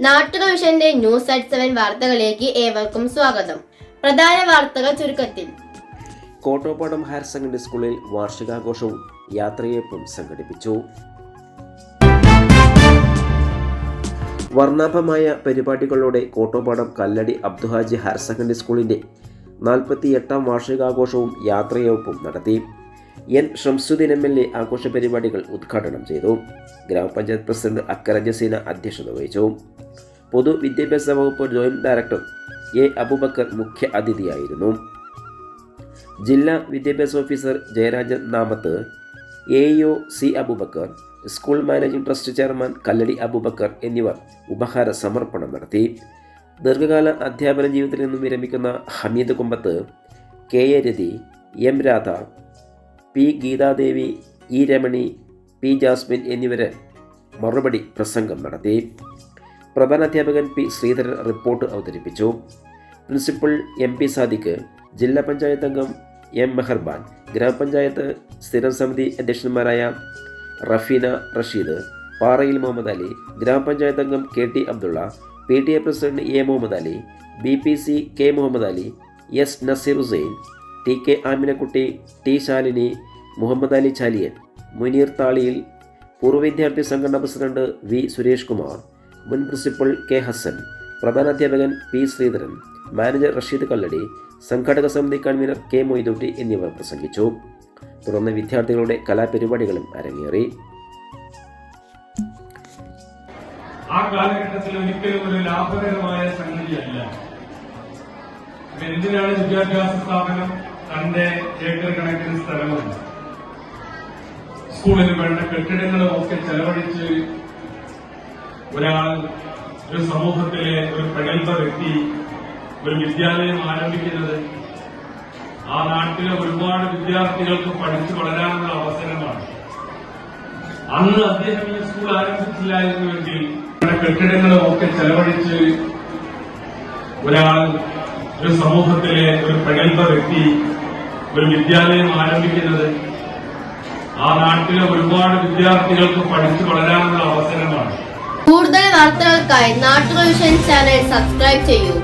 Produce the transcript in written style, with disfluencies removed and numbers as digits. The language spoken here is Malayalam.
നാട്ടുക വിഷന്റെ ന്യൂസ് അറ്റ് 7 വാർത്തകളിലേക്ക് ഏവർക്കും സ്വാഗതം. പ്രധാന വാർത്തകൾ ചുരുക്കത്തിൽ. കോട്ടോപ്പാടം ഹയർ സെക്കൻഡറി സ്കൂളിൽ വാർഷികാഘോഷവും യാത്രയയപ്പും സംഘടിപ്പിച്ചു. വർണ്ണാഭമായ പരിപാടികളോടെ കോട്ടോപ്പാടം കല്ലടി അബ്ദുഹാജി ഹയർ സെക്കൻഡറി സ്കൂളിന്റെ 48ാം വാർഷികാഘോഷവും യാത്രയയപ്പും നടത്തി. എൻ ഷംസുദ്ദീൻ MLA ആഘോഷ പരിപാടികൾ ഉദ്ഘാടനം ചെയ്തു. ഗ്രാമപഞ്ചായത്ത് പ്രസിഡന്റ് അക്കര ജസീന അധ്യക്ഷത വഹിച്ചു. പൊതുവിദ്യാഭ്യാസ വകുപ്പ് ജോയിന്റ് ഡയറക്ടർ A. അബൂബക്കർ മുഖ്യ അതിഥിയായിരുന്നു. ജില്ലാ വിദ്യാഭ്യാസ officer Jayarajan Namath, AEO C. Aboobacker, school managing trust chairman Kalladi Aboobacker എന്നിവർ ഉപഹാര സമർപ്പണം നടത്തി. ദീർഘകാല അധ്യാപന ജീവിതത്തിൽ നിന്നും വിരമിക്കുന്ന Hameed Kumbath, KA Rathi, M. Radha, P. Geethadevi, E. Ramani, P. Jasmine എന്നിവരെ മറുപടി പ്രസംഗം നടത്തി. പ്രധാനാധ്യാപകൻ P. ശ്രീധരൻ റിപ്പോർട്ട് അവതരിപ്പിച്ചു. പ്രിൻസിപ്പൽ MP സാദിഖ്, ജില്ലാ പഞ്ചായത്ത് അംഗം M. മെഹർബാൻ, ഗ്രാമപഞ്ചായത്ത് സ്ഥിരം സമിതി അധ്യക്ഷന്മാരായ റഫീന റഷീദ്, പാറയിൽ മുഹമ്മദ് അലി, ഗ്രാമപഞ്ചായത്ത് അംഗം KT Abdulla, PTA president A. Muhammad Ali, BPC K. Muhammad Ali, S. Naseer Hussain, TK Aminakutty, T. Shalini, Muhammad Ali Chaliyan, Muneer Thaliyil, പൂർവ്വ വിദ്യാർത്ഥി സംഘടന പ്രസിഡന്റ് V. സുരേഷ് കുമാർ, മുൻ പ്രിൻസിപ്പൽ K. ഹസൻ, പ്രധാനാധ്യാപകൻ P. ശ്രീധരൻ, മാനേജർ റഷീദ് കല്ലടി, സംഘാടക സമിതി കൺവീനർ K. മൊയ്തൂട്ടി എന്നിവർ പ്രസംഗിച്ചു. തുടർന്ന് വിദ്യാർത്ഥികളുടെ കലാപരിപാടികളും അരങ്ങേറി. ആ കാലഘട്ടത്തിൽ ഒരിക്കലും ഒരു ലാഭകരമായ സംഗതിയല്ല. എന്തിനാണ് വിദ്യാഭ്യാസ സ്ഥാപനം തന്റെ ഏക്കർ കണക്കിന് സ്ഥലവും സ്കൂളിന് വേണ്ട കെട്ടിടങ്ങളും ഒക്കെ ചെലവഴിച്ച് ഒരാൾ ഒരു സമൂഹത്തിലെ ഒരു പ്രഗത്ഭ വ്യക്തി ഒരു വിദ്യാലയം ആരംഭിക്കുന്നത് ആ നാട്ടിലെ ഒരുപാട് വിദ്യാർത്ഥികൾക്ക് പഠിച്ചു വളരാനുള്ള അവസരമാണ്. അന്ന് അദ്ദേഹം ഈ സ്കൂൾ ആരംഭിച്ചില്ലായിരുന്നുവെങ്കിൽ കെട്ടിടങ്ങളും ഒക്കെ ചെലവഴിച്ച് ഒരാൾ ഒരു സമൂഹത്തിലെ ഒരു പ്രഗത്ഭ വ്യക്തി ഒരു വിദ്യാലയം ആരംഭിക്കുന്നത് ആ നാട്ടിലെ ഒരുപാട് വിദ്യാർത്ഥികൾക്ക് പഠിച്ചു വളരാനുള്ള അവസരമാണ്. കൂടുതൽ വാർത്തകൾക്കായി നാട്ടുക വിഷൻ ചാനൽ സബ്സ്ക്രൈബ് ചെയ്യൂ.